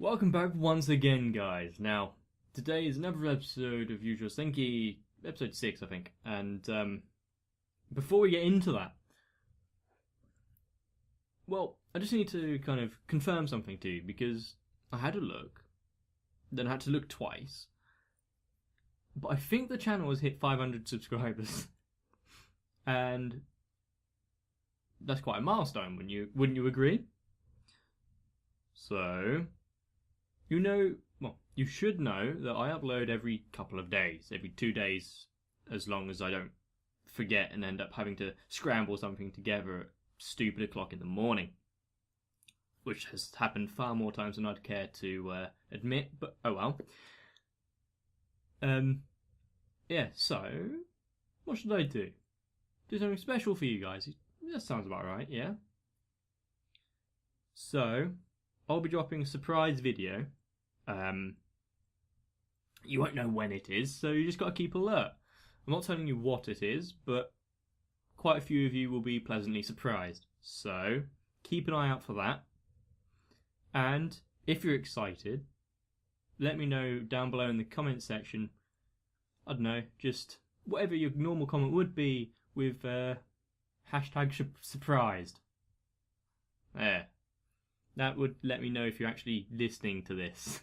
Welcome back once again, guys. Now, today is another episode of Youjo Senki, episode 6, I think. And before we get into that, well, I just need to kind of confirm something to you because I had a look, then I had to look twice. But I think the channel has hit 500 subscribers, and that's quite a milestone. Wouldn't you agree? So, you should know that I upload every couple of days, every 2 days, as long as I don't forget and end up having to scramble something together at stupid o'clock in the morning. Which has happened far more times than I'd care to admit, but oh well. Yeah, so, what should I do? Do something special for you guys? That sounds about right, yeah? So, I'll be dropping a surprise video. You won't know when it is, so you just got to keep alert. I'm not telling you what it is, but quite a few of you will be pleasantly surprised. So, keep an eye out for that. And if you're excited, let me know down below in the comment section. I don't know, just whatever your normal comment would be with hashtag surprised. There. That would let me know if you're actually listening to this.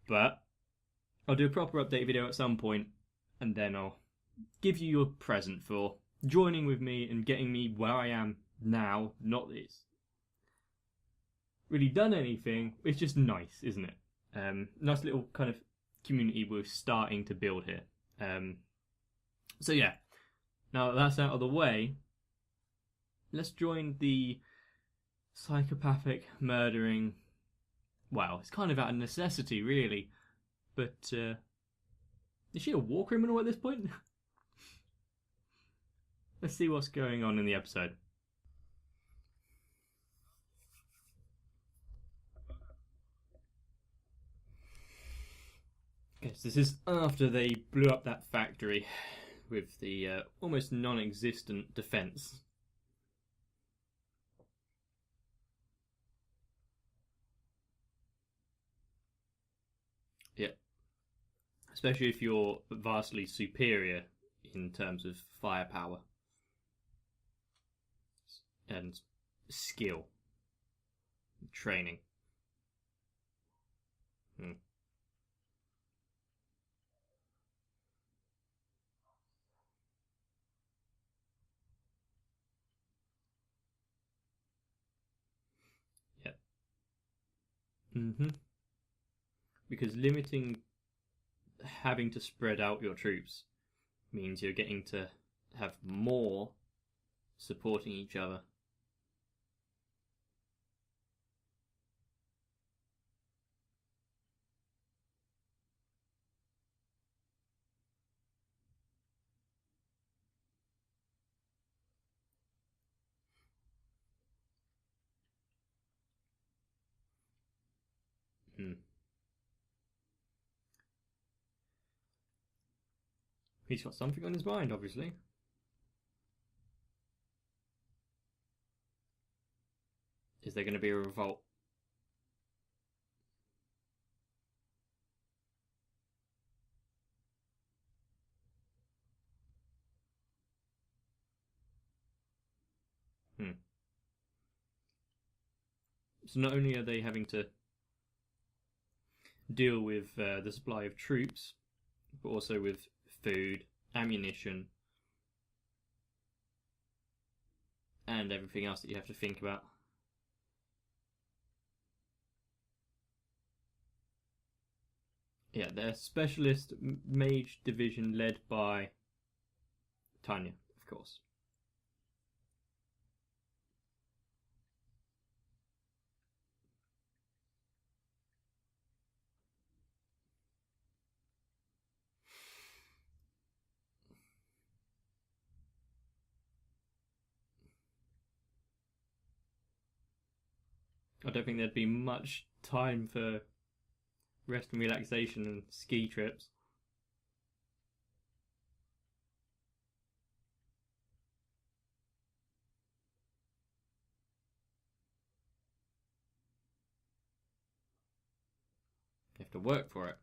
But I'll do a proper update video at some point, and then I'll give you your present for joining with me and getting me where I am now. Not that it's really done anything, it's just nice, isn't it? Nice little kind of community we're starting to build here. So yeah, now that that's out of the way, let's join the psychopathic murdering. Well, it's kind of out of necessity, really. But is she a war criminal at this point? Let's see what's going on in the episode. Okay, so this is after they blew up that factory with the almost non-existent defense. Yeah. Especially if you're vastly superior in terms of firepower and skill, training. Yeah. Because limiting having to spread out your troops means you're getting to have more supporting each other. He's got something on his mind, obviously. Is there going to be a revolt? So not only are they having to deal with the supply of troops, but also with food, ammunition, and everything else that you have to think about. Yeah, they're specialist mage division led by Tanya, of course. I don't think there'd be much time for rest and relaxation and ski trips. have to work for it.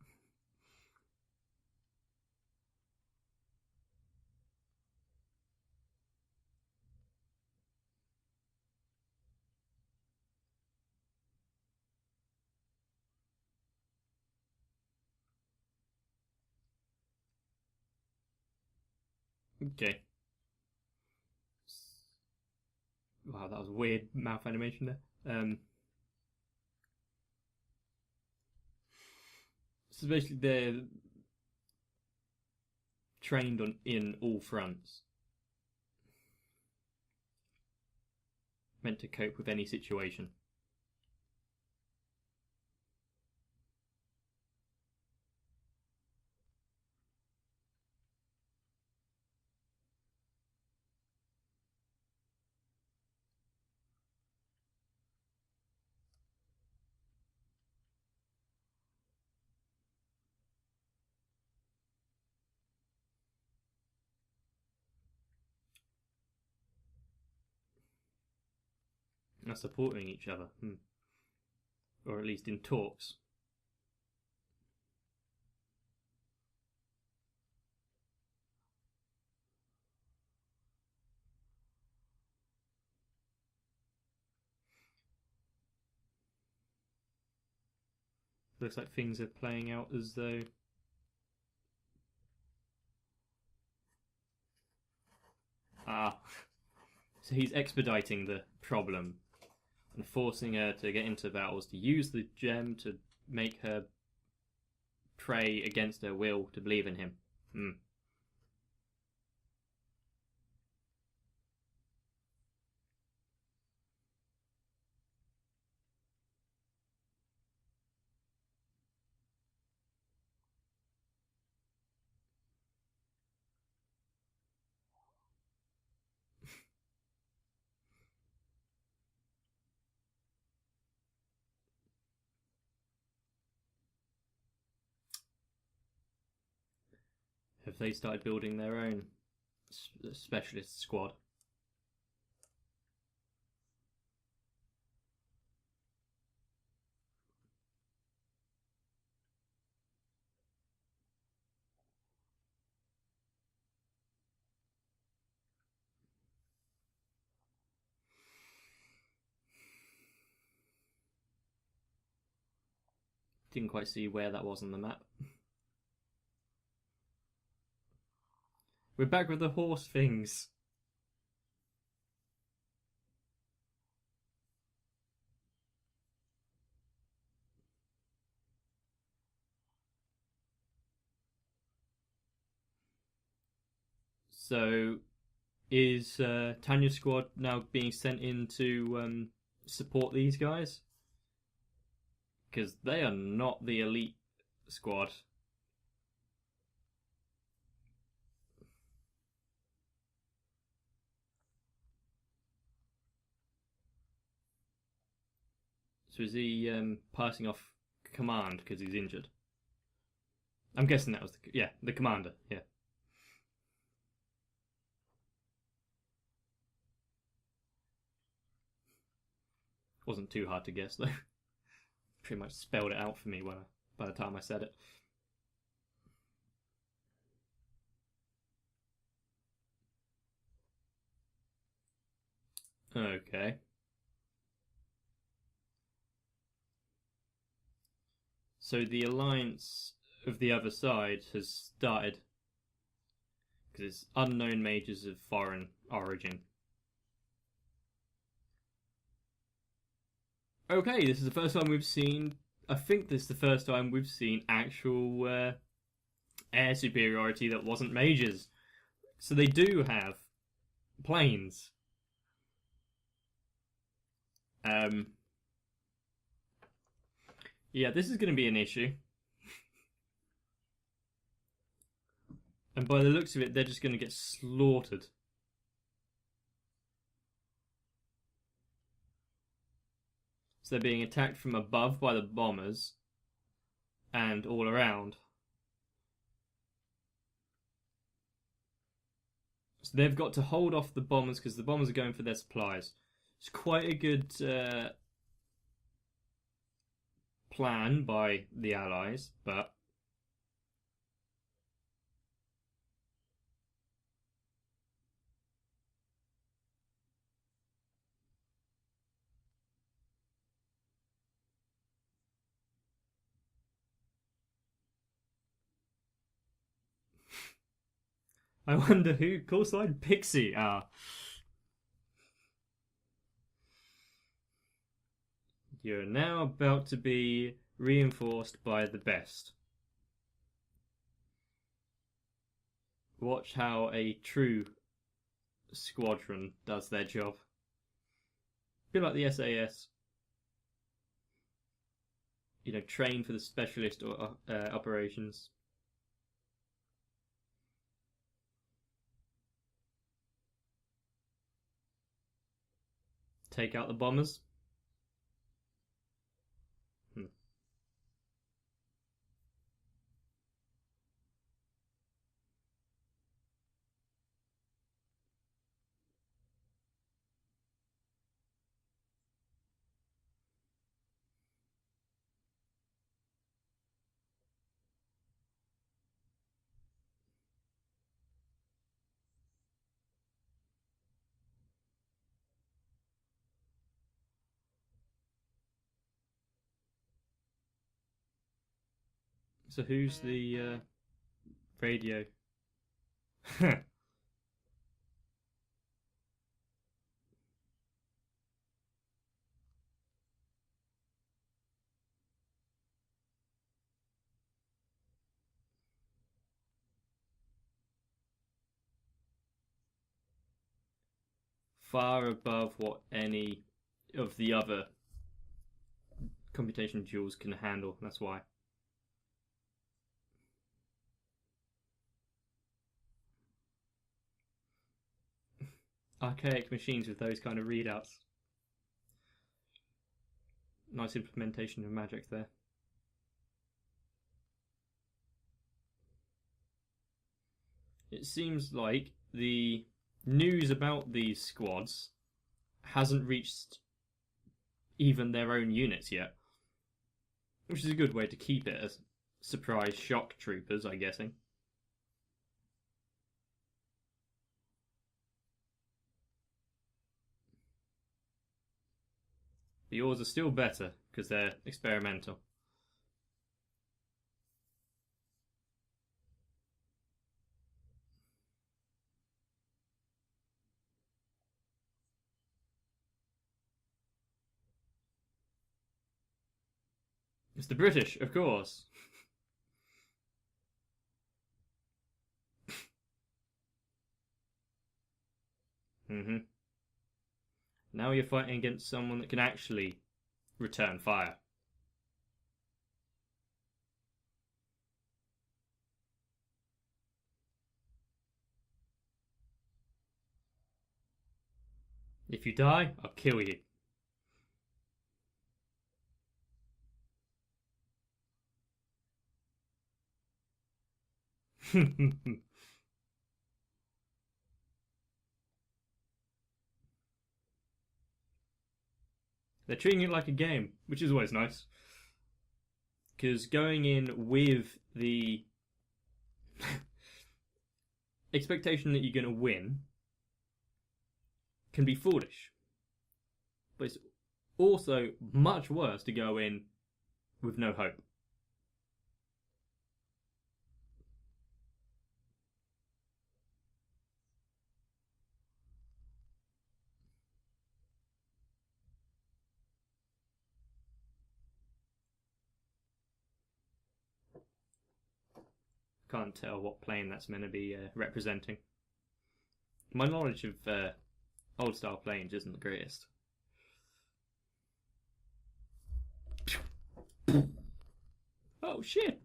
Okay. Wow, that was weird mouth animation there. So basically, they're trained in all fronts, meant to cope with any situation. Are supporting each other, or at least in talks. Looks like things are playing out as though... So he's expediting the problem and forcing her to get into battles, to use the gem to make her pray against her will to believe in him. Have they started building their own specialist squad? Didn't quite see where that was on the map. We're back with the horse things. So, is Tanya's squad now being sent in to support these guys? Because they are not the elite squad. So is he passing off command because he's injured? I'm guessing that was the commander. Yeah. Wasn't too hard to guess though. Pretty much spelled it out for me by the time I said it. Okay. So the alliance of the other side has started because it's unknown mages of foreign origin. Okay, this is the first time we've seen... I think this is the first time we've seen actual air superiority that wasn't mages. So they do have planes. Yeah, this is going to be an issue. And by the looks of it, they're just going to get slaughtered. So they're being attacked from above by the bombers and all around. So they've got to hold off the bombers because the bombers are going for their supplies. It's quite a good plan by the Allies, but I wonder who call sign Pixie are. You're now about to be reinforced by the best. Watch how a true squadron does their job. A bit like the SAS. You know, train for the specialist operations. Take out the bombers. So who's the radio? Far above what any of the other computation jewels can handle, that's why. Archaic machines with those kind of readouts. Nice implementation of magic there. It seems like the news about these squads hasn't reached even their own units yet, which is a good way to keep it as surprise shock troopers, I'm guessing. But yours are still better because they're experimental. It's the British, of course. Now you're fighting against someone that can actually return fire. If you die, I'll kill you. They're treating it like a game, which is always nice. Because going in with the expectation that you're going to win can be foolish. But it's also much worse to go in with no hope. Can't tell what plane that's meant to be representing. My knowledge of old style planes isn't the greatest. Oh shit!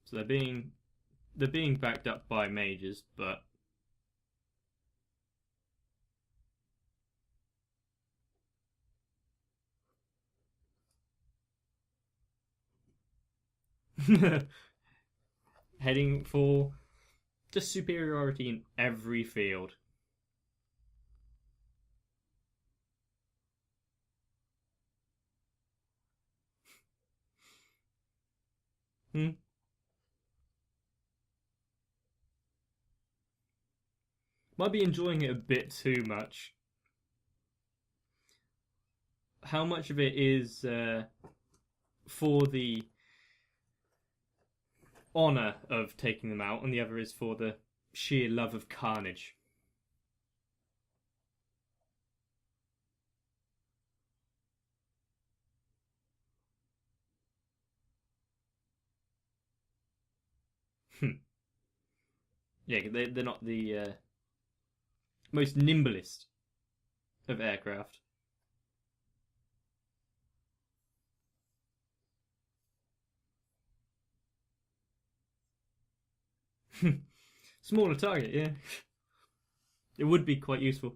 So they're being backed up by majors, but heading for just superiority in every field. Hmm. Might be enjoying it a bit too much. How much of it is for the honor of taking them out, and the other is for the sheer love of carnage? Yeah, they're not the most nimblest of aircraft. Smaller target, yeah. It would be quite useful.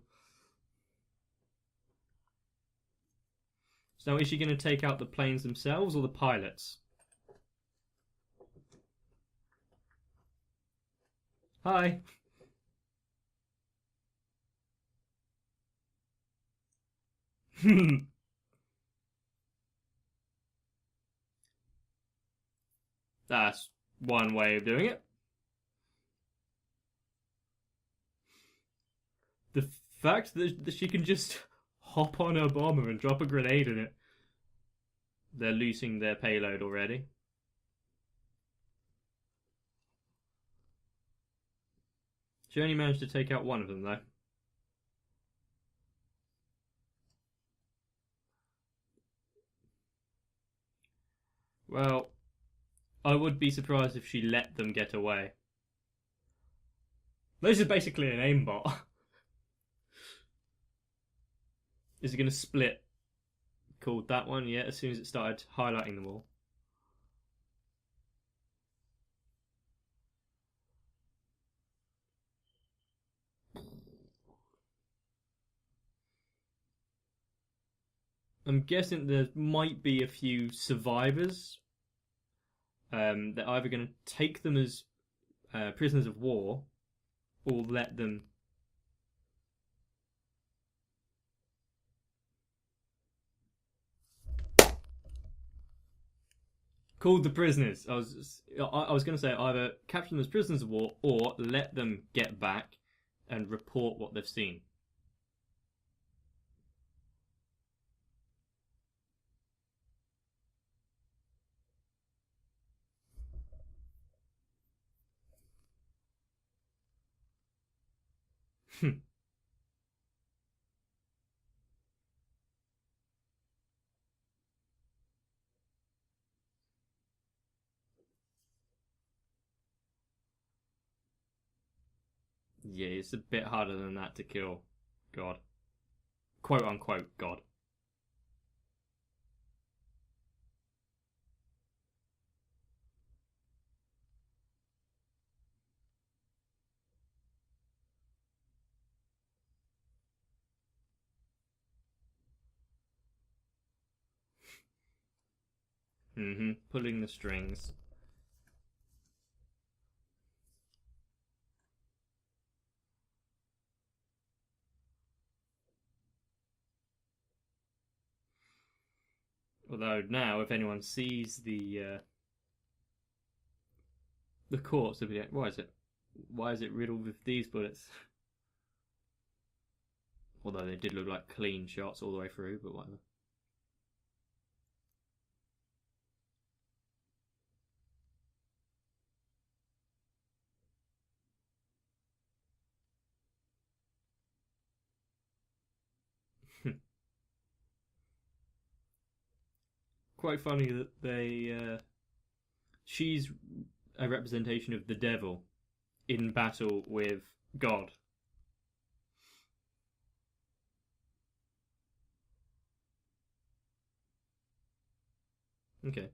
So now, is she going to take out the planes themselves or the pilots? Hi. That's one way of doing it. The fact that she can just hop on her bomber and drop a grenade in it. They're losing their payload already. She only managed to take out one of them, though. Well, I would be surprised if she let them get away. This is basically an aimbot. Is it going to split? Called that one, yeah, as soon as it started highlighting them all. I'm guessing there might be a few survivors. They're either going to take them as prisoners of war or let them. Called the prisoners. I was going to say either capture them as prisoners of war or let them get back and report what they've seen. Yeah, it's a bit harder than that to kill God. Quote unquote God. Pulling the strings. Although now, if anyone sees the corpse, they'll be like, why is it riddled with these bullets? Although they did look like clean shots all the way through, but whatever. Quite funny that she's a representation of the devil in battle with God. Okay.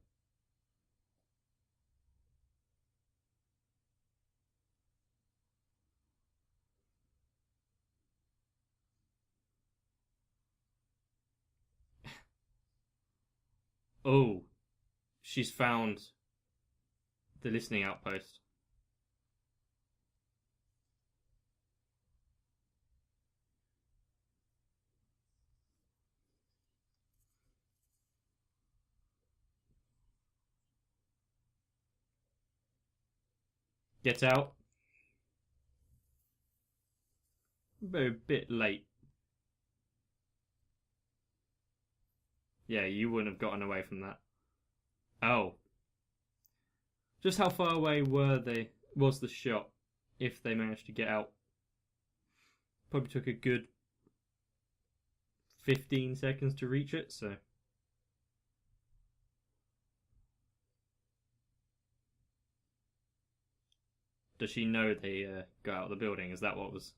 Oh, she's found the listening outpost. Get out. We're a bit late. Yeah, you wouldn't have gotten away from that. Oh. Just how far away was the shot if they managed to get out? Probably took a good 15 seconds to reach it, so. Does she know they got out of the building? Is that what was...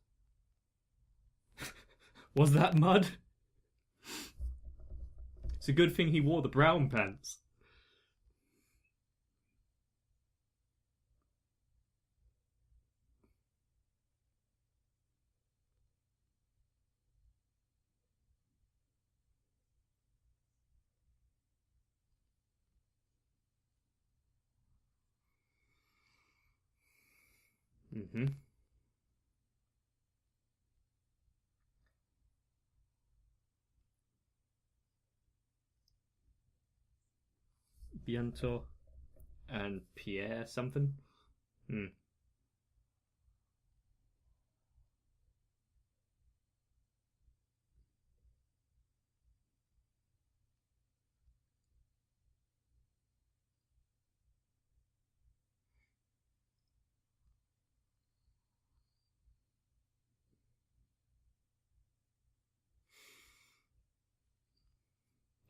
Was that mud? It's a good thing he wore the brown pants. Mm-hmm. Biento and Pierre something. Hmm.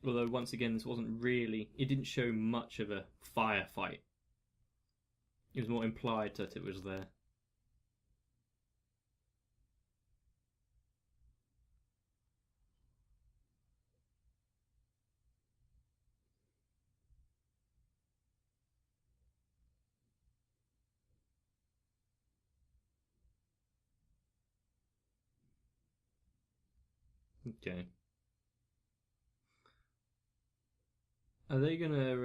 Although once again, this wasn't really. It didn't show much of a firefight. It was more implied that it was there. Okay. Are they gonna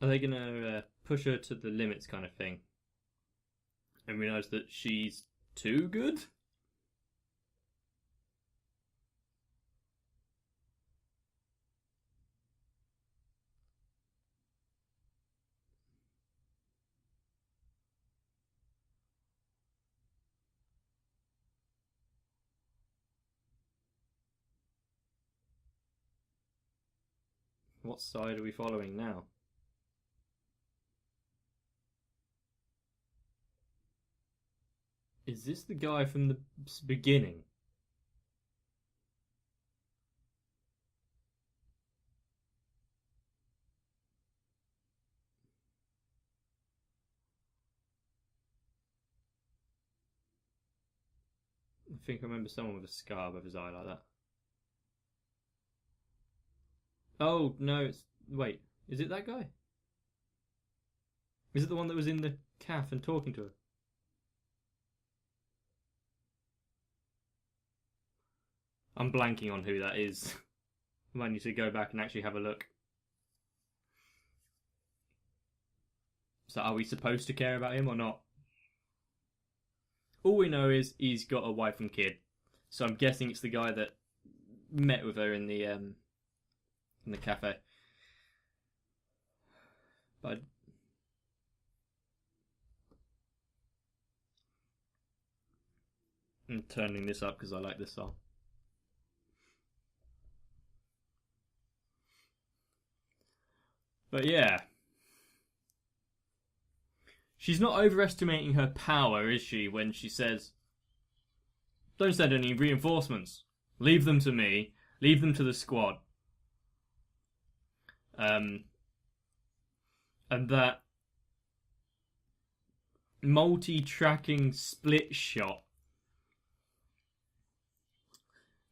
Are they gonna push her to the limits, kind of thing, and realize that she's too good? What side are we following now? Is this the guy from the beginning? I think I remember someone with a scar above his eye like that. Oh, no, it's... Wait, is it that guy? Is it the one that was in the calf and talking to her? I'm blanking on who that is. I might need to go back and actually have a look. So are we supposed to care about him or not? All we know is he's got a wife and kid. So I'm guessing it's the guy that met with her in the cafe. But I'm turning this up because I like this song. But yeah. She's not overestimating her power, is she, when she says, don't send any reinforcements. Leave them to me. Leave them to the squad. And that multi-tracking split shot.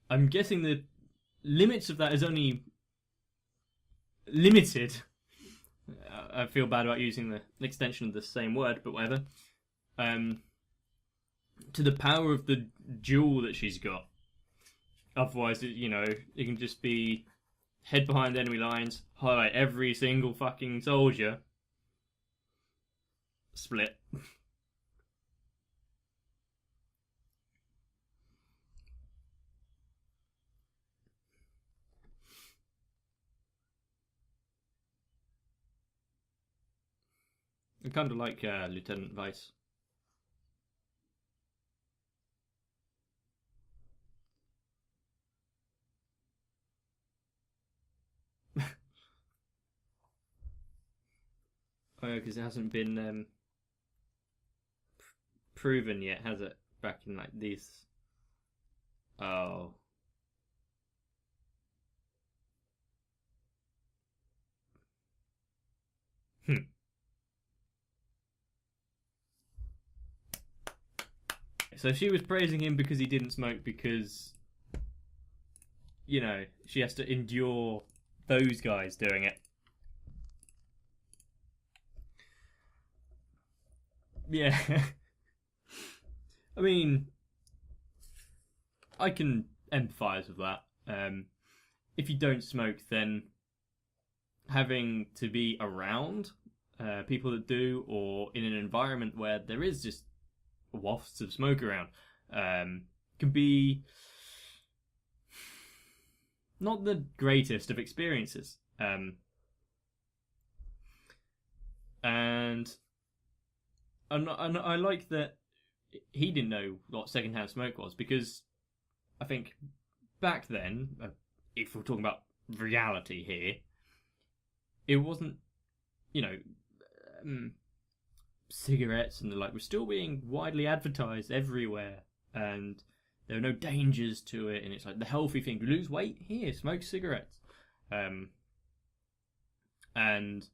I'm guessing the limits of that is only limited. I feel bad about using the extension of the same word, but whatever. To the power of the jewel that she's got. Otherwise, it can just be head behind enemy lines, highlight every single fucking soldier, split. I kind of like Lieutenant Weiss. Oh, yeah, because it hasn't been proven yet, has it? Back in like these. Oh. Hmm. So she was praising him because he didn't smoke because, you know, she has to endure those guys doing it. Yeah. I mean, I can empathise with that. If you don't smoke, then having to be around people that do, or in an environment where there is just wafts of smoke around, can be not the greatest of experiences. And I like that he didn't know what secondhand smoke was, because I think back then, if we're talking about reality here, it wasn't, you know, cigarettes and the like were still being widely advertised everywhere, and there were no dangers to it, and it's like the healthy thing: lose weight, here, smoke cigarettes. And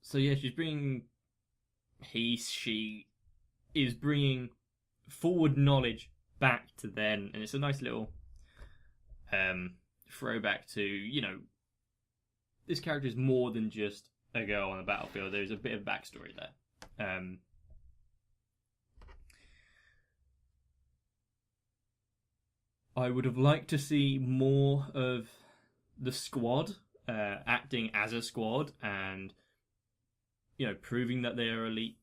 so yeah, she is bringing forward knowledge back to then, and it's a nice little throwback to, you know, this character is more than just a girl on the battlefield. There's a bit of backstory there. I would have liked to see more of the squad acting as a squad, and, you know, proving that they are elite,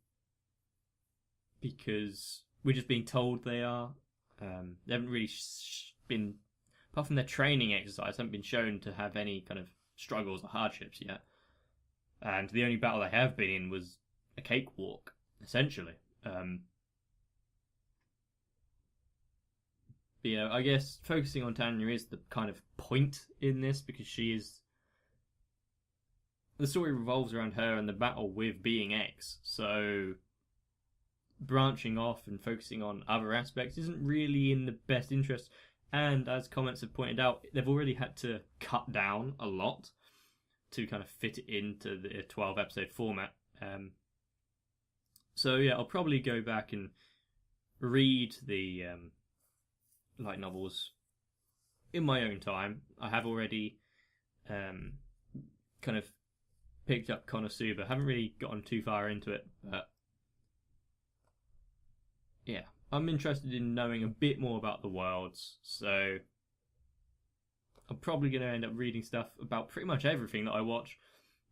because we're just being told they are. They haven't really been, apart from their training exercise, haven't been shown to have any kind of struggles or hardships yet. And the only battle they have been in was a cakewalk, essentially. But, you know, I guess focusing on Tanya is the kind of point in this, because she is. The story revolves around her and the battle with Being X, so branching off and focusing on other aspects isn't really in the best interest. And as comments have pointed out, they've already had to cut down a lot to kind of fit it into the 12 episode format. So yeah, I'll probably go back and read the light novels in my own time. I have already kind of picked up Konosuba. Haven't really gotten too far into it, but yeah, I'm interested in knowing a bit more about the worlds, so I'm probably going to end up reading stuff about pretty much everything that I watch,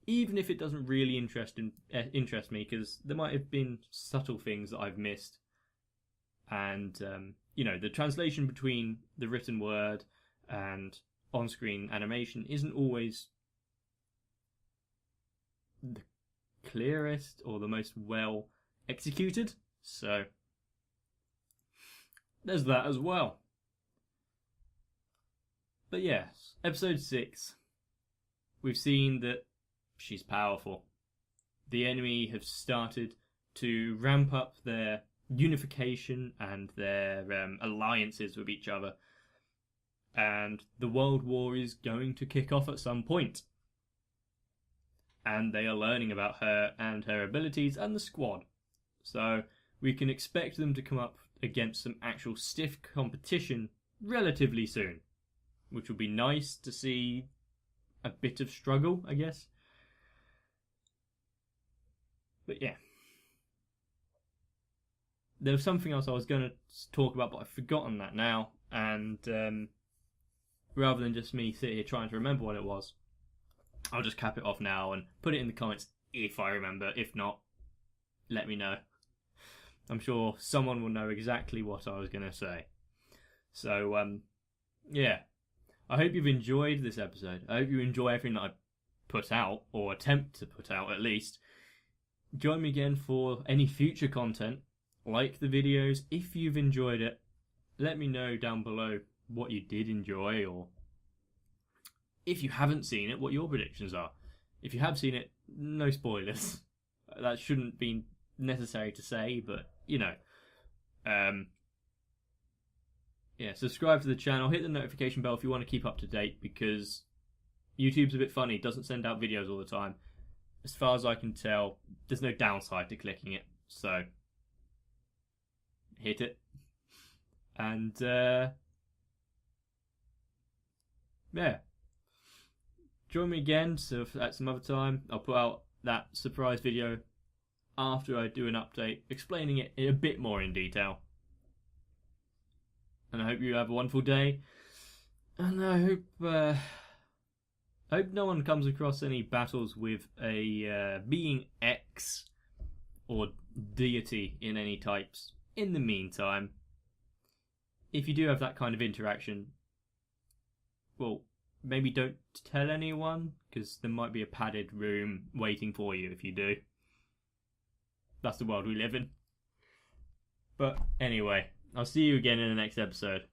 even if it doesn't really interest me, because there might have been subtle things that I've missed. And, you know, the translation between the written word and on-screen animation isn't always the clearest or the most well executed, so there's that as well. But yes, episode 6, we've seen that she's powerful. The enemy have started to ramp up their unification and their alliances with each other, and the world war is going to kick off at some point. And they are learning about her and her abilities and the squad, so we can expect them to come up against some actual stiff competition relatively soon, which will be nice to see a bit of struggle, I guess. But yeah, there was something else I was going to talk about, but I've forgotten that now, and rather than just me sit here trying to remember what it was, I'll just cap it off now and put it in the comments if I remember. If not, let me know. I'm sure someone will know exactly what I was going to say. So, yeah. I hope you've enjoyed this episode. I hope you enjoy everything that I put out, or attempt to put out at least. join me again for any future content. Like the videos. If you've enjoyed it, let me know down below what you did enjoy, or if you haven't seen it, what your predictions are. If you have seen it, no spoilers. That shouldn't be necessary to say, but you know. Yeah, subscribe to the channel, hit the notification bell if you want to keep up to date, because YouTube's a bit funny, it doesn't send out videos all the time. As far as I can tell, there's no downside to clicking it, so hit it. And yeah, join me again so at some other time. I'll put out that surprise video after I do an update explaining it a bit more in detail. And I hope you have a wonderful day. And I hope no one comes across any battles with a being X or deity in any types. In the meantime, if you do have that kind of interaction, well, maybe don't tell anyone, because there might be a padded room waiting for you if you do. That's the world we live in. But anyway, I'll see you again in the next episode.